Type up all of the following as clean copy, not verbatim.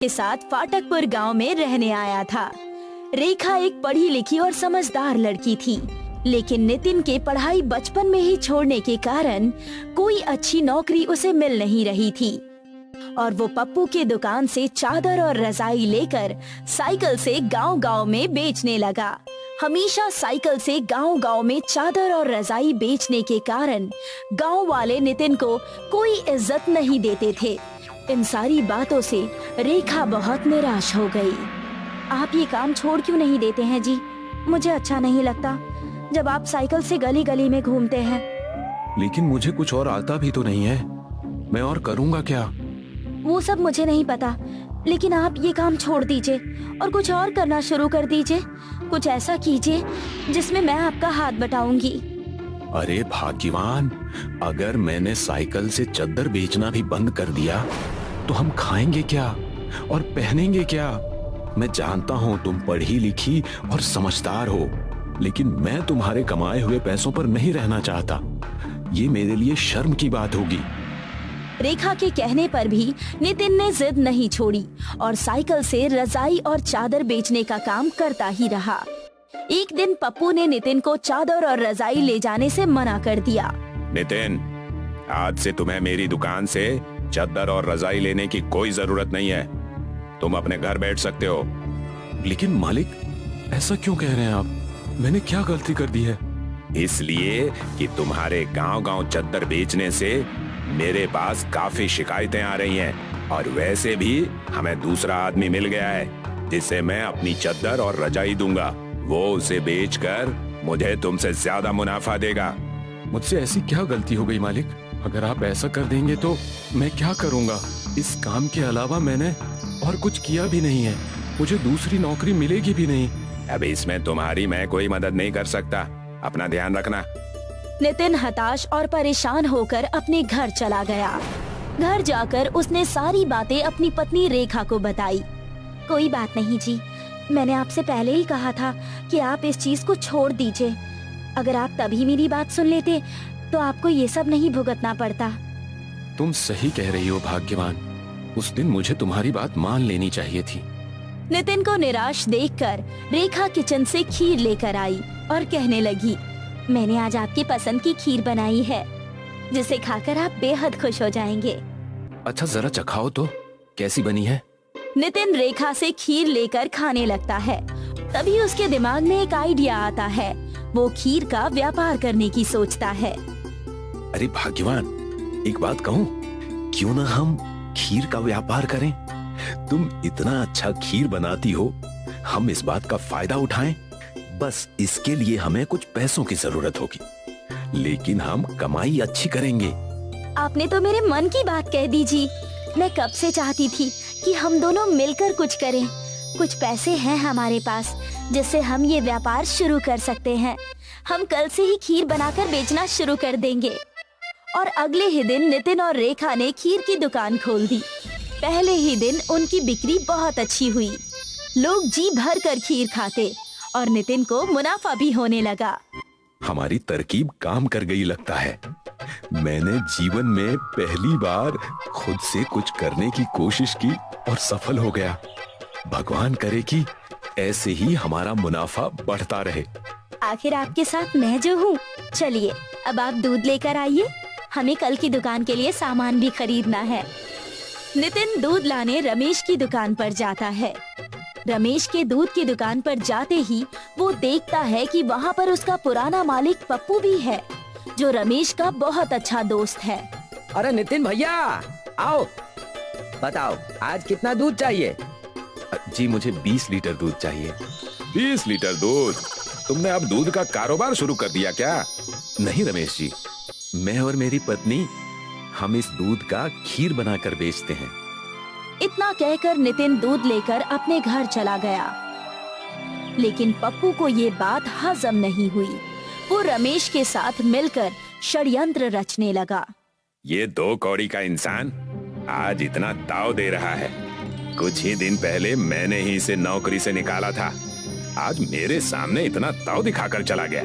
के साथ फाटकपुर गांव में रहने आया था। रेखा एक पढ़ी लिखी और समझदार लड़की थी, लेकिन नितिन के पढ़ाई बचपन में ही छोड़ने के कारण कोई अच्छी नौकरी उसे मिल नहीं रही थी और वो पप्पू के दुकान से चादर और रजाई लेकर साइकिल से गांव-गांव में बेचने लगा। हमेशा साइकिल से गांव-गांव में चादर और रजाई बेचने के कारण गांव वाले नितिन को कोई इज्जत नहीं देते थे। इन सारी बातों से रेखा बहुत निराश हो गई। आप ये काम छोड़ क्यों नहीं देते हैं जी? मुझे अच्छा नहीं लगता जब आप साइकिल से गली गली में घूमते हैं। लेकिन मुझे कुछ और आता भी तो नहीं है, मैं और करूँगा क्या? वो सब मुझे नहीं पता, लेकिन आप ये काम छोड़ दीजिए और कुछ और करना शुरू कर दीजिए। कुछ ऐसा कीजिए जिसमें मैं आपका हाथ बटाऊंगी। अरे भाग्यवान, अगर मैंने साइकिल से चद्दर बेचना भी बंद कर दिया तो हम खाएंगे क्या और पहनेंगे क्या? मैं जानता हूँ तुम पढ़ी लिखी और समझदार हो, लेकिन मैं तुम्हारे कमाए हुए पैसों पर नहीं रहना चाहता। ये मेरे लिए शर्म की बात होगी। रेखा के कहने पर भी नितिन ने जिद नहीं छोड़ी और साइकिल से रजाई और चादर बेचने का काम करता ही रहा। एक दिन पप्पू ने नितिन को चादर और रजाई ले जाने से मना कर दिया। नितिन, आज से तुम्हें मेरी दुकान से चादर और रजाई लेने की कोई जरूरत नहीं है। तुम अपने घर बैठ सकते हो। लेकिन मालिक, ऐसा क्यों कह रहे हैं आप? मैंने क्या गलती कर दी है? इसलिए कि तुम्हारे गांव-गांव चादर बेचने से मेरे पास काफी शिकायतें आ रही हैं और वैसे भी हमें दूसरा आदमी मिल गया है जिसे मैं अपनी चादर और रजाई दूंगा। वो उसे बेचकर मुझे तुमसे ज्यादा मुनाफा देगा। मुझसे ऐसी क्या गलती हो गई मालिक? अगर आप ऐसा कर देंगे तो मैं क्या करूंगा? इस काम के अलावा मैंने और कुछ किया भी नहीं है। मुझे दूसरी नौकरी मिलेगी भी नहीं। अब इसमें तुम्हारी मैं कोई मदद नहीं कर सकता। अपना ध्यान रखना। नितिन हताश और परेशान होकर अपने घर चला गया। घर जाकर उसने सारी बातें अपनी पत्नी रेखा को बताई। कोई बात नहीं जी, मैंने आपसे पहले ही कहा था कि आप इस चीज को छोड़ दीजिए। अगर आप तभी मेरी बात सुन लेते तो आपको ये सब नहीं भुगतना पड़ता। तुम सही कह रही हो भाग्यवान, उस दिन मुझे तुम्हारी बात मान लेनी चाहिए थी। नितिन को निराश देखकर रेखा किचन से खीर लेकर आई और कहने लगी, मैंने आज आपकी पसंद की खीर बनाई है जिसे खाकर आप बेहद खुश हो जाएंगे। अच्छा, जरा चखाओ तो, कैसी बनी है? नितिन रेखा से खीर लेकर खाने लगता है। तभी उसके दिमाग में एक आइडिया आता है। वो खीर का व्यापार करने की सोचता है। अरे भाग्यवान, एक बात कहूँ, क्यों ना हम खीर का व्यापार करें? तुम इतना अच्छा खीर बनाती हो, हम इस बात का फायदा उठाएं। बस इसके लिए हमें कुछ पैसों की जरूरत होगी, लेकिन हम कमाई अच्छी करेंगे। आपने तो मेरे मन की बात कह दी जी। मैं कब से चाहती थी कि हम दोनों मिलकर कुछ करें। कुछ पैसे हैं हमारे पास जिससे हम ये व्यापार शुरू कर सकते हैं। हम कल से ही खीर बनाकर बेचना शुरू कर देंगे। और अगले ही दिन नितिन और रेखा ने खीर की दुकान खोल दी। पहले ही दिन उनकी बिक्री बहुत अच्छी हुई। लोग जी भर कर खीर खाते और नितिन को मुनाफा भी होने लगा। हमारी तरकीब काम कर गई लगता है। मैंने जीवन में पहली बार खुद से कुछ करने की कोशिश की और सफल हो गया। भगवान करे कि ऐसे ही हमारा मुनाफा बढ़ता रहे। आखिर आपके साथ मैं जो हूँ। चलिए अब आप दूध लेकर आइए, हमें कल की दुकान के लिए सामान भी खरीदना है। नितिन दूध लाने रमेश की दुकान पर जाता है। रमेश के दूध की दुकान पर जाते ही वो देखता है कि वहाँ पर उसका पुराना मालिक पप्पू भी है, जो रमेश का बहुत अच्छा दोस्त है। अरे नितिन भैया, आओ, बताओ आज कितना दूध चाहिए? जी, मुझे 20 लीटर दूध चाहिए। 20 लीटर दूध? तुमने अब दूध का कारोबार शुरू कर दिया क्या? नहीं रमेश जी, मैं और मेरी पत्नी हम इस दूध का खीर बनाकर बेचते हैं। इतना कहकर नितिन दूध लेकर अपने घर चला गया, लेकिन पप्पू को ये बात हजम नहीं हुई। वो रमेश के साथ मिलकर षड्यंत्र रचने लगा। ये 2 कौड़ी का इंसान आज इतना दाव दे रहा है। कुछ ही दिन पहले मैंने ही इसे नौकरी से निकाला था, आज मेरे सामने इतना दाव दिखाकर चला गया।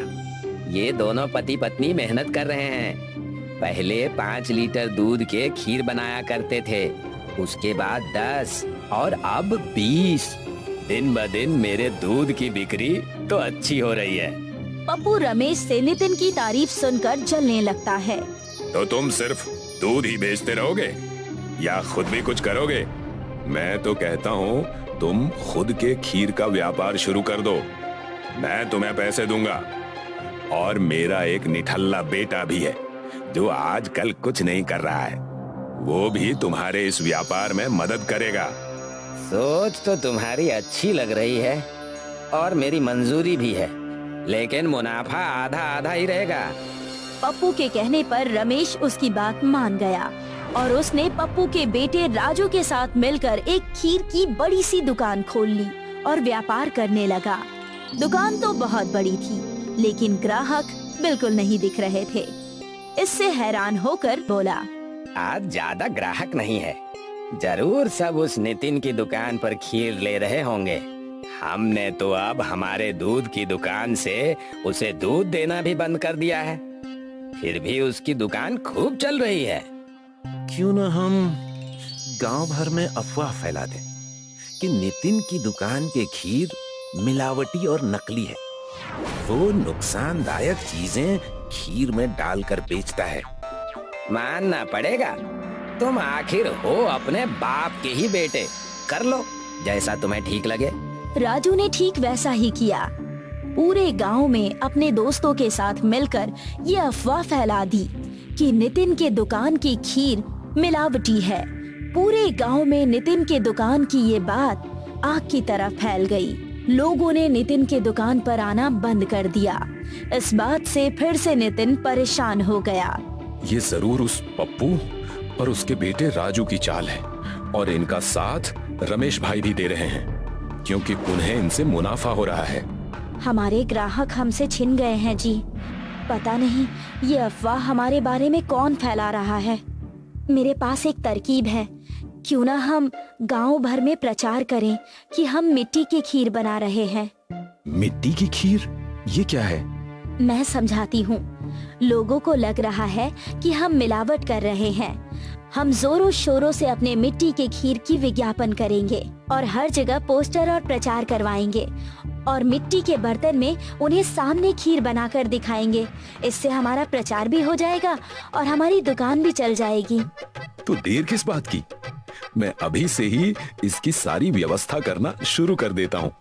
ये दोनों पति पत्नी मेहनत कर रहे हैं। पहले 5 लीटर दूध के खीर बनाया करते थे, उसके बाद 10, और अब 20। दिन ब दिन मेरे दूध की बिक्री तो अच्छी हो रही है। पप्पू रमेश से नितिन की तारीफ सुनकर जलने लगता है। तो तुम सिर्फ दूध ही बेचते रहोगे या खुद भी कुछ करोगे? मैं तो कहता हूँ तुम खुद के खीर का व्यापार शुरू कर दो। मैं तुम्हें पैसे दूंगा। और मेरा एक निठल्ला बेटा भी है जो आजकल कुछ नहीं कर रहा है। वो भी तुम्हारे इस व्यापार में मदद करेगा। सोच तो तुम्हारी अच्छी लग रही है और मेरी मंजूरी भी है, लेकिन मुनाफा आधा आधा ही रहेगा। पप्पू के कहने पर रमेश उसकी बात मान गया और उसने पप्पू के बेटे राजू के साथ मिलकर एक खीर की बड़ी सी दुकान खोल ली और व्यापार करने लगा। दुकान तो बहुत बड़ी थी, लेकिन ग्राहक बिल्कुल नहीं दिख रहे थे। इससे हैरान होकर बोला, आज ज्यादा ग्राहक नहीं है, जरूर सब उस नितिन की दुकान पर खीर ले रहे होंगे। हमने तो अब हमारे दूध की दुकान से उसे दूध देना भी बंद कर दिया है, फिर भी उसकी दुकान खूब चल रही है। क्यों न हम गांव भर में अफवाह फैला दें कि नितिन की दुकान के खीर मिलावटी और नकली है। वो नुकसानदायक चीजें खीर में डालकर बेचता है। मानना पड़ेगा, तुम आखिर हो अपने बाप के ही बेटे। कर लो जैसा तुम्हें ठीक लगे। राजू ने ठीक वैसा ही किया। पूरे गांव में अपने दोस्तों के साथ मिलकर ये अफवाह फैला दी कि नितिन के दुकान की खीर मिलावटी है। पूरे गांव में नितिन के दुकान की ये बात आग की तरह फैल गई। लोगों ने नितिन के दुकान पर आना बंद कर दिया। इस बात से फिर से नितिन परेशान हो गया। ये जरूर उस पप्पू और उसके बेटे राजू की चाल है और इनका साथ रमेश भाई भी दे रहे हैं, क्योंकि उन्हें इनसे मुनाफा हो रहा है। हमारे ग्राहक हमसे छिन गए हैं जी। पता नहीं ये अफवाह हमारे बारे में कौन फैला रहा है। मेरे पास एक तरकीब है। क्यों ना हम गांव भर में प्रचार करें कि हम मिट्टी की खीर बना रहे हैं। मिट्टी की खीर? ये क्या है? मैं समझाती हूँ। लोगों को लग रहा है कि हम मिलावट कर रहे हैं। हम जोरों शोरों से अपने मिट्टी के खीर की विज्ञापन करेंगे और हर जगह पोस्टर और प्रचार करवाएंगे और मिट्टी के बर्तन में उन्हें सामने खीर बनाकर दिखाएंगे। इससे हमारा प्रचार भी हो जाएगा और हमारी दुकान भी चल जाएगी। तो देर किस बात की? मैं अभी से ही इसकी सारी व्यवस्था करना शुरू कर देता हूँ।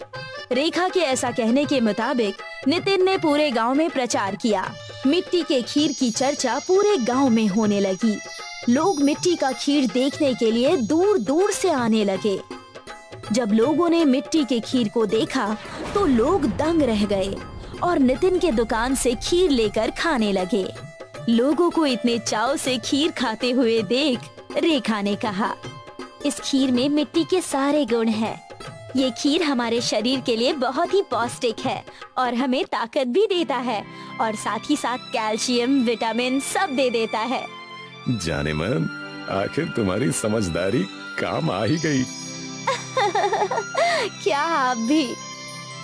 रेखा के ऐसा कहने के मुताबिक नितिन ने पूरे गांव में प्रचार किया। मिट्टी के खीर की चर्चा पूरे गांव में होने लगी। लोग मिट्टी का खीर देखने के लिए दूर दूर से आने लगे। जब लोगों ने मिट्टी के खीर को देखा तो लोग दंग रह गए और नितिन के दुकान से खीर लेकर खाने लगे। लोगों को इतने चाव से खीर खाते हुए देख रेखा ने कहा, इस खीर में मिट्टी के सारे गुण हैं। ये खीर हमारे शरीर के लिए बहुत ही पौष्टिक है और हमें ताकत भी देता है और साथ ही साथ कैल्शियम, विटामिन सब दे देता है। जाने मन, आखिर तुम्हारी समझदारी काम आ ही गई। क्या आप भी?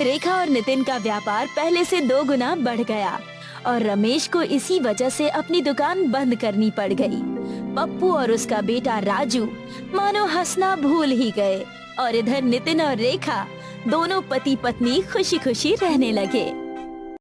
रेखा और नितिन का व्यापार पहले से 2 गुना बढ़ गया और रमेश को इसी वजह से अपनी दुकान बंद करनी पड़ गई। पप्पू और उसका बेटा राजू मानो हंसना भूल ही गए और इधर नितिन और रेखा दोनों पति पत्नी खुशी खुशी रहने लगे।